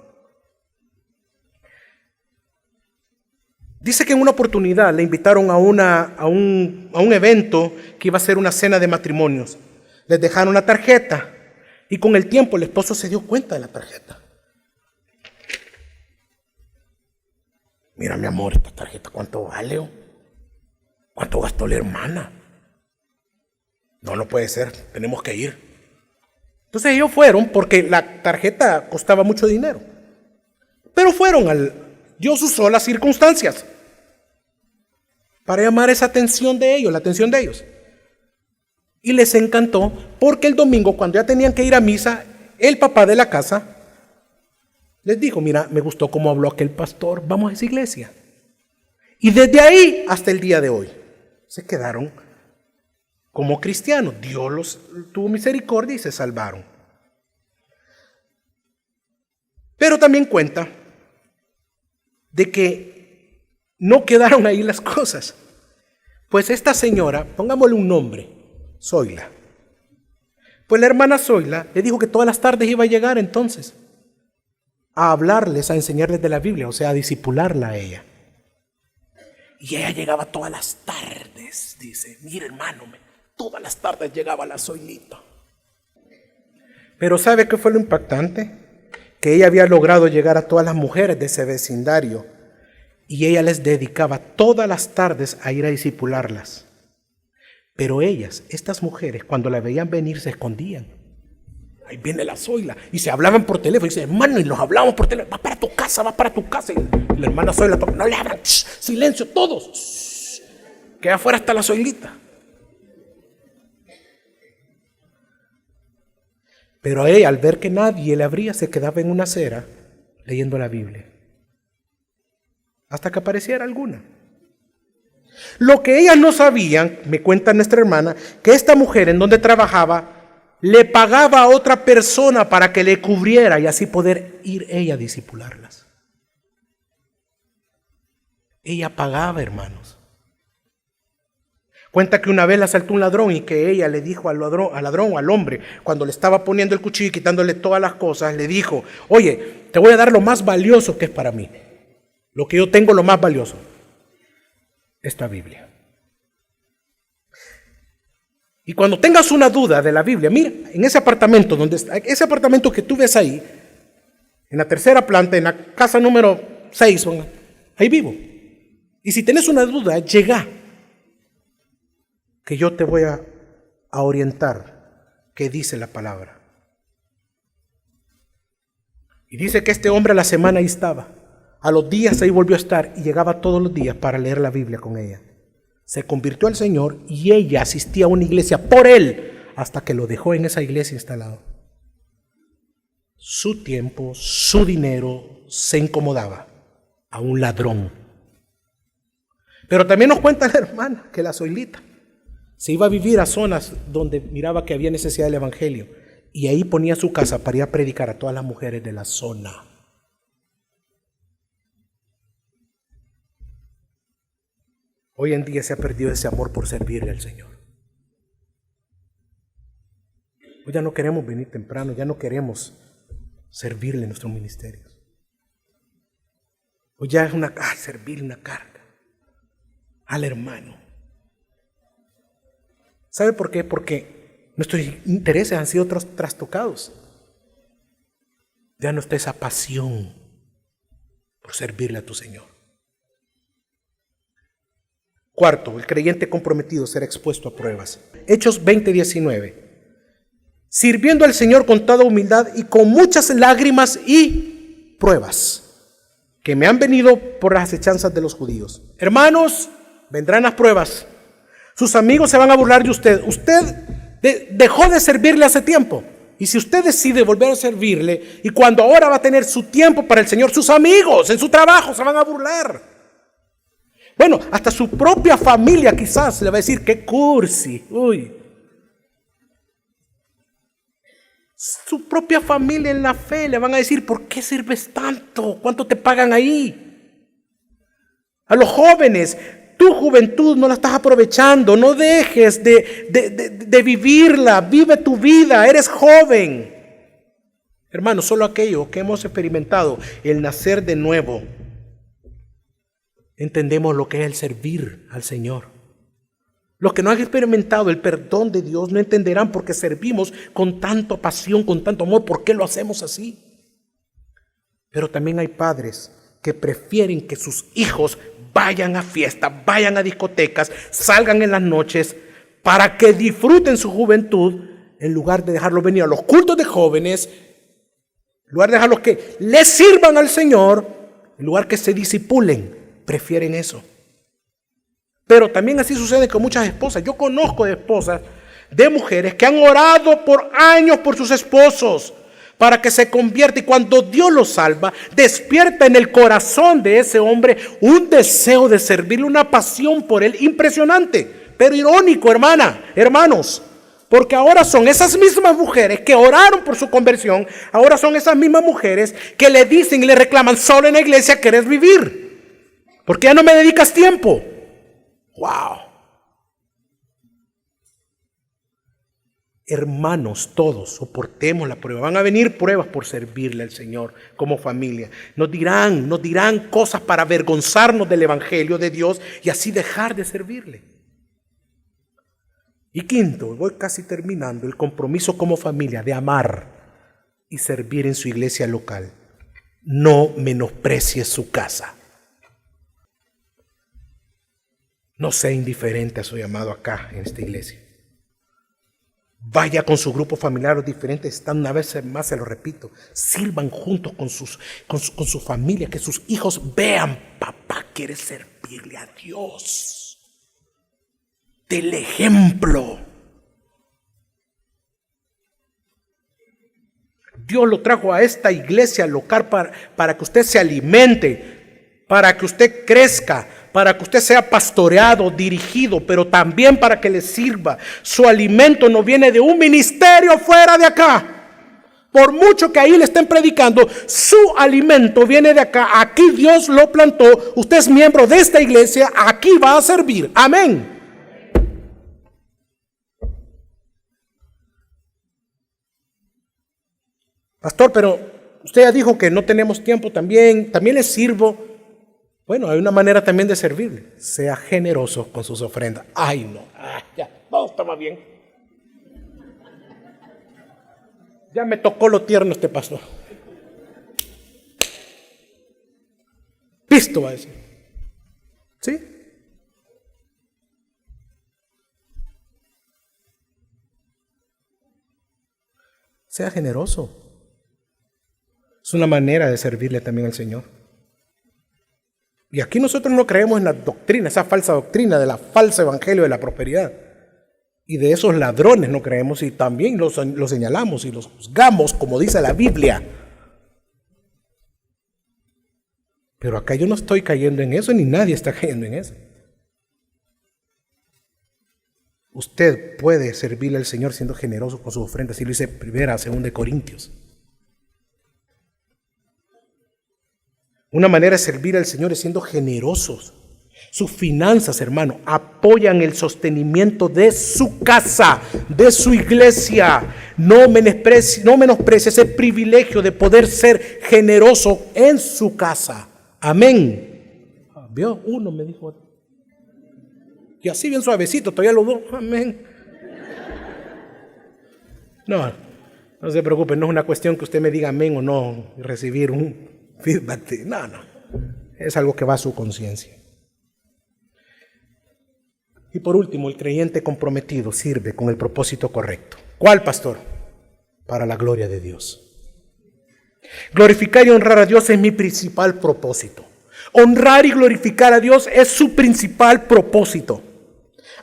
Dice que en una oportunidad le invitaron a un evento que iba a ser una cena de matrimonios. Les dejaron una tarjeta y con el tiempo el esposo se dio cuenta de la tarjeta. Mira, mi amor, esta tarjeta, ¿cuánto vale? ¿Cuánto gastó la hermana? No puede ser, tenemos que ir. Entonces ellos fueron porque la tarjeta costaba mucho dinero. Pero Dios usó las circunstancias para llamar esa atención de ellos, la atención de ellos. Y les encantó porque el domingo, cuando ya tenían que ir a misa, el papá de la casa les dijo: mira, me gustó cómo habló aquel pastor, vamos a esa iglesia. Y desde ahí hasta el día de hoy se quedaron como cristianos. Dios los tuvo misericordia y se salvaron. Pero también cuenta de que no quedaron ahí las cosas. Pues esta señora, pongámosle un nombre, Zoila. Pues la hermana Zoila le dijo que todas las tardes iba a llegar entonces a hablarles, a enseñarles de la Biblia, o sea, a discipularla a ella. Y ella llegaba todas las tardes, dice, mire hermano, todas las tardes llegaba la Zoilita. Pero ¿sabe qué fue lo impactante? Que ella había logrado llegar a todas las mujeres de ese vecindario y ella les dedicaba todas las tardes a ir a discipularlas. Pero ellas, estas mujeres, cuando la veían venir, se escondían. Ahí viene la Zoila. Y se hablaban por teléfono. Y dice, hermano, y nos hablábamos por teléfono. Va para tu casa, va para tu casa. Y la hermana Zoila, no le abran. Silencio, todos. Que afuera está la Zoilita. Pero ella, al ver que nadie le abría, se quedaba en una acera leyendo la Biblia. Hasta que apareciera alguna. Lo que ellas no sabían, me cuenta nuestra hermana, que esta mujer en donde trabajaba le pagaba a otra persona para que le cubriera y así poder ir ella a discipularlas. Ella pagaba, hermanos. Cuenta que una vez la asaltó un ladrón y que ella le dijo al ladrón o al hombre, cuando le estaba poniendo el cuchillo y quitándole todas las cosas, le dijo, oye, te voy a dar lo más valioso que es para mí. Lo que yo tengo, lo más valioso. Esta Biblia. Y cuando tengas una duda de la Biblia, mira, en ese apartamento, ese apartamento que tú ves ahí, en la tercera planta, en la casa número 6, ahí vivo. Y si tienes una duda, llega, que yo te voy a orientar qué dice la palabra. Y dice que este hombre a la semana ahí estaba. A los días ahí volvió a estar y llegaba todos los días para leer la Biblia con ella. Se convirtió al Señor y ella asistía a una iglesia por él hasta que lo dejó en esa iglesia instalado. Su tiempo, su dinero se incomodaba a un ladrón. Pero también nos cuenta la hermana que la Zoilita se iba a vivir a zonas donde miraba que había necesidad del evangelio y ahí ponía su casa para ir a predicar a todas las mujeres de la zona. Hoy en día se ha perdido ese amor por servirle al Señor. Hoy ya no queremos venir temprano, ya no queremos servirle en nuestros ministerios. Hoy ya es servirle una carga al hermano. ¿Sabe por qué? Porque nuestros intereses han sido trastocados. Ya no está esa pasión por servirle a tu Señor. Cuarto, el creyente comprometido será expuesto a pruebas. Hechos 20:19. Sirviendo al Señor con toda humildad y con muchas lágrimas y pruebas que me han venido por las acechanzas de los judíos. Hermanos, vendrán las pruebas. Sus amigos se van a burlar de usted. Usted dejó de servirle hace tiempo. Y si usted decide volver a servirle, y cuando ahora va a tener su tiempo para el Señor, sus amigos en su trabajo se van a burlar. Bueno, hasta su propia familia quizás le va a decir, qué cursi. Uy. Su propia familia en la fe le van a decir, ¿por qué sirves tanto? ¿Cuánto te pagan ahí? A los jóvenes, tu juventud no la estás aprovechando, no dejes de vivirla, vive tu vida, eres joven. Hermanos, solo aquellos que hemos experimentado el nacer de nuevo, entendemos lo que es el servir al Señor. Los que no han experimentado el perdón de Dios no entenderán por qué servimos con tanta pasión, con tanto amor, por qué lo hacemos así. Pero también hay padres que prefieren que sus hijos vayan a fiestas, vayan a discotecas, salgan en las noches para que disfruten su juventud en lugar de dejarlos venir a los cultos de jóvenes, en lugar de dejarlos que les sirvan al Señor, en lugar que se disipulen, prefieren eso. Pero también así sucede con muchas esposas. Yo conozco de esposas, de mujeres que han orado por años por sus esposos para que se convierta, y cuando Dios los salva, despierta en el corazón de ese hombre un deseo de servirle, una pasión por él impresionante, pero irónico, hermanos, porque ahora son esas mismas mujeres que oraron por su conversión, ahora son esas mismas mujeres que le dicen y le reclaman, solo en la iglesia querés vivir, porque ya no me dedicas tiempo. ¡Wow! Hermanos, todos soportemos la prueba. Van a venir pruebas por servirle al Señor como familia. Nos dirán cosas para avergonzarnos del Evangelio de Dios y así dejar de servirle. Y quinto, voy casi terminando, el compromiso como familia de amar y servir en su iglesia local. No menosprecie su casa. No sea indiferente a su llamado acá en esta iglesia. Vaya con su grupo familiar, los diferentes están, una vez más se lo repito, sirvan juntos con su familia, que sus hijos vean, papá quiere servirle a Dios. Del ejemplo. Dios lo trajo a esta iglesia local para que usted se alimente, para que usted crezca, para que usted sea pastoreado, dirigido, pero también para que le sirva. Su alimento no viene de un ministerio fuera de acá. Por mucho que ahí le estén predicando, su alimento viene de acá. Aquí Dios lo plantó. Usted es miembro de esta iglesia. Aquí va a servir. Amén. Pastor, pero usted ya dijo que no tenemos tiempo. También le sirvo. Bueno, hay una manera también de servirle. Sea generoso con sus ofrendas. Ay, no. Ya, vamos, está bien. Ya me tocó lo tierno este pastor. Pisto va a decir. ¿Sí? Sea generoso. Es una manera de servirle también al Señor. Y aquí nosotros no creemos en la doctrina, esa falsa doctrina de la falsa evangelio de la prosperidad. Y de esos ladrones no creemos, y también los señalamos y los juzgamos, como dice la Biblia. Pero acá yo no estoy cayendo en eso, ni nadie está cayendo en eso. Usted puede servirle al Señor siendo generoso con sus ofrendas, así lo dice 1 2 Corintios. Una manera de servir al Señor es siendo generosos. Sus finanzas, hermano, apoyan el sostenimiento de su casa, de su iglesia. No menosprecie ese privilegio de poder ser generoso en su casa. Amén. ¿Vio? Uno me dijo. Y así bien suavecito, todavía los dos. Amén. No se preocupe, no es una cuestión que usted me diga amén o no, recibir un feedback. No. Es algo que va a su conciencia. Y por último, el creyente comprometido sirve con el propósito correcto. ¿Cuál, pastor? Para la gloria de Dios. Glorificar y honrar a Dios es mi principal propósito. Honrar y glorificar a Dios es su principal propósito.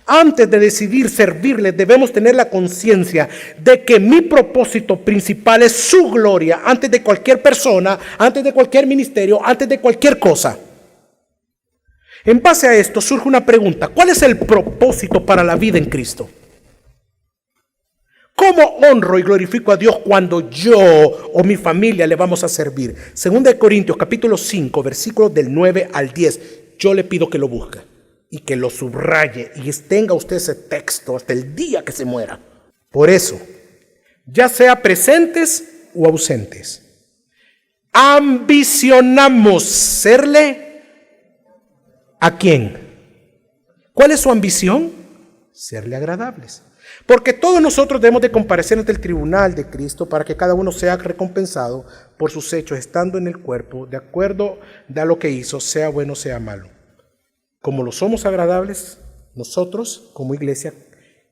Antes de decidir servirle, debemos tener la conciencia de que mi propósito principal es su gloria antes de cualquier persona, antes de cualquier ministerio, antes de cualquier cosa. En base a esto surge una pregunta: ¿cuál es el propósito para la vida en Cristo? ¿Cómo honro y glorifico a Dios cuando yo o mi familia le vamos a servir? 2 Corintios capítulo 5, versículos del 9 al 10. Yo le pido que lo busque y que lo subraye y tenga usted ese texto hasta el día que se muera. Por eso, ya sea presentes o ausentes, ambicionamos serle. ¿A quién? ¿Cuál es su ambición? Serle agradables. Porque todos nosotros debemos de comparecer ante el tribunal de Cristo para que cada uno sea recompensado por sus hechos, estando en el cuerpo, de acuerdo a lo que hizo, sea bueno o sea malo. Como lo somos agradables, nosotros como iglesia,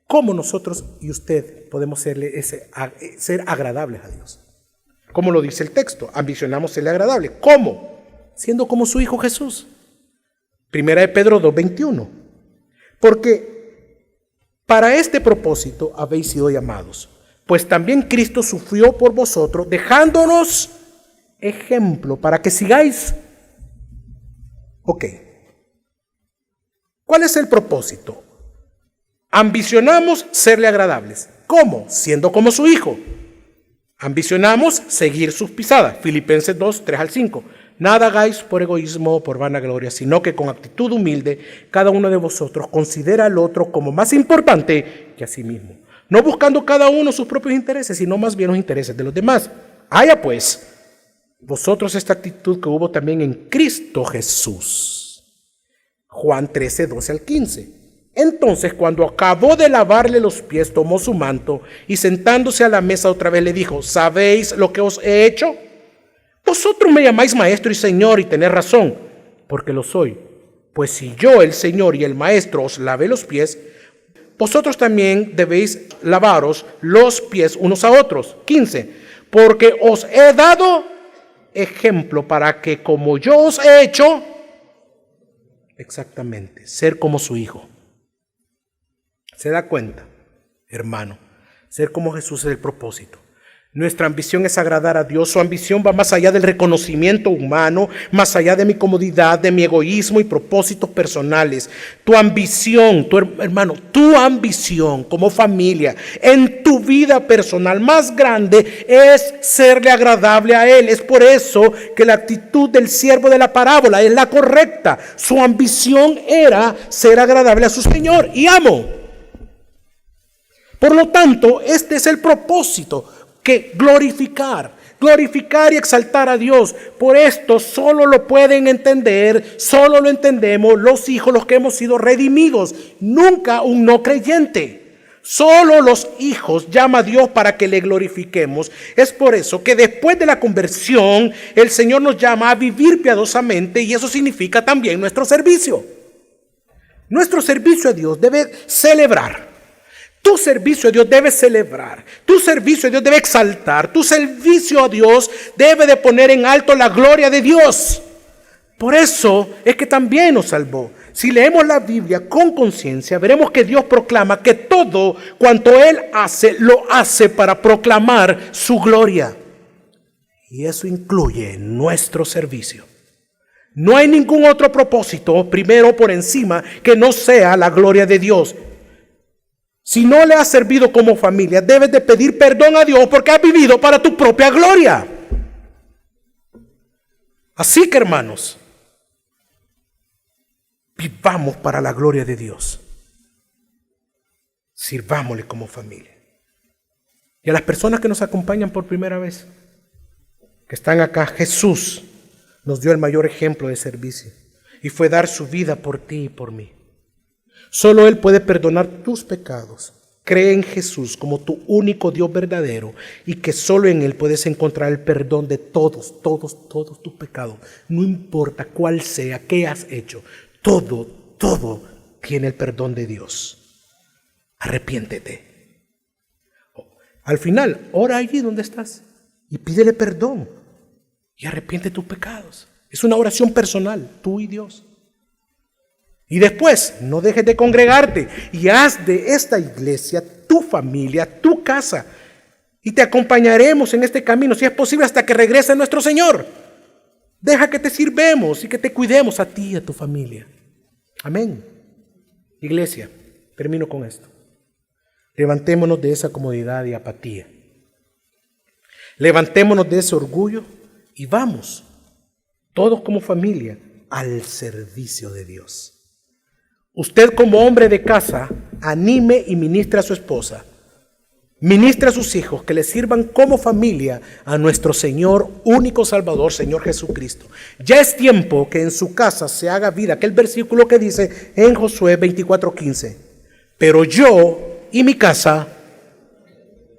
como nosotros y usted podemos ser agradables a Dios. Como lo dice el texto, ambicionamos serle agradable. ¿Cómo? Siendo como su Hijo Jesús. Primera de Pedro 2:21. Porque para este propósito habéis sido llamados, pues también Cristo sufrió por vosotros, dejándonos ejemplo para que sigáis. Ok. ¿Cuál es el propósito? Ambicionamos serle agradables. ¿Cómo? Siendo como su Hijo. Ambicionamos seguir sus pisadas. Filipenses 2, 3 al 5. Nada hagáis por egoísmo o por vanagloria, sino que con actitud humilde cada uno de vosotros considera al otro como más importante que a sí mismo, no buscando cada uno sus propios intereses, sino más bien los intereses de los demás. Haya pues vosotros esta actitud que hubo también en Cristo Jesús. Juan 13, 12 al 15. Entonces, cuando acabó de lavarle los pies, tomó su manto y sentándose a la mesa otra vez le dijo: ¿sabéis lo que os he hecho? Vosotros me llamáis maestro y señor, y tenéis razón, porque lo soy. Pues si yo, el Señor y el maestro, os lavé los pies, vosotros también debéis lavaros los pies unos a otros. 15. Porque os he dado ejemplo para que como yo os he hecho, exactamente, ser como su Hijo. ¿Se da cuenta, hermano? Ser como Jesús es el propósito. Nuestra ambición es agradar a Dios. Su ambición va más allá del reconocimiento humano, más allá de mi comodidad, de mi egoísmo y propósitos personales. Tu ambición, tu ambición como familia, en tu vida personal más grande es serle agradable a Él. Es por eso que la actitud del siervo de la parábola es la correcta. Su ambición era ser agradable a su Señor y amo. Por lo tanto, este es el propósito. Que glorificar y exaltar a Dios. Por esto solo lo pueden entender, solo lo entendemos los hijos, los que hemos sido redimidos, nunca un no creyente. Solo los hijos llama a Dios para que le glorifiquemos. Es por eso que después de la conversión el Señor nos llama a vivir piadosamente, y eso significa también nuestro servicio. Nuestro servicio a Dios debe celebrar. Tu servicio a Dios debe celebrar, tu servicio a Dios debe exaltar, tu servicio a Dios debe de poner en alto la gloria de Dios. Por eso es que también nos salvó. Si leemos la Biblia con conciencia, veremos que Dios proclama que todo cuanto Él hace, lo hace para proclamar su gloria. Y eso incluye nuestro servicio. No hay ningún otro propósito, primero por encima, que no sea la gloria de Dios. Si no le has servido como familia, debes de pedir perdón a Dios porque has vivido para tu propia gloria. Así que, hermanos, Vivamos para la gloria de Dios. Sirvámosle como familia. Y a las personas que nos acompañan por primera vez, que están acá, Jesús nos dio el mayor ejemplo de servicio y fue dar su vida por ti y por mí. Solo Él puede perdonar tus pecados. Cree en Jesús como tu único Dios verdadero y que solo en Él puedes encontrar el perdón de todos tus pecados. No importa cuál sea, qué has hecho, todo tiene el perdón de Dios. Arrepiéntete. Al final, ora allí donde estás y pídele perdón y arrepiente tus pecados. Es una oración personal, tú y Dios. Y después, no dejes de congregarte y haz de esta iglesia tu familia, tu casa. Y te acompañaremos en este camino, si es posible, hasta que regrese nuestro Señor. Deja que te sirvemos y que te cuidemos a ti y a tu familia. Amén. Iglesia, termino con esto. Levantémonos de esa comodidad y apatía. Levantémonos de ese orgullo y vamos, todos como familia, al servicio de Dios. Usted como hombre de casa, anime y ministre a su esposa. Ministre a sus hijos que le sirvan como familia a nuestro Señor, único Salvador, Señor Jesucristo. Ya es tiempo que en su casa se haga vida aquel versículo que dice en Josué 24:15. Pero yo y mi casa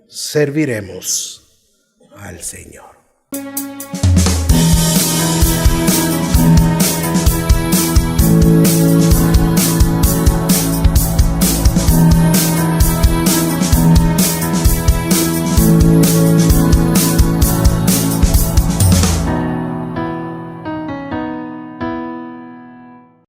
serviremos al Señor.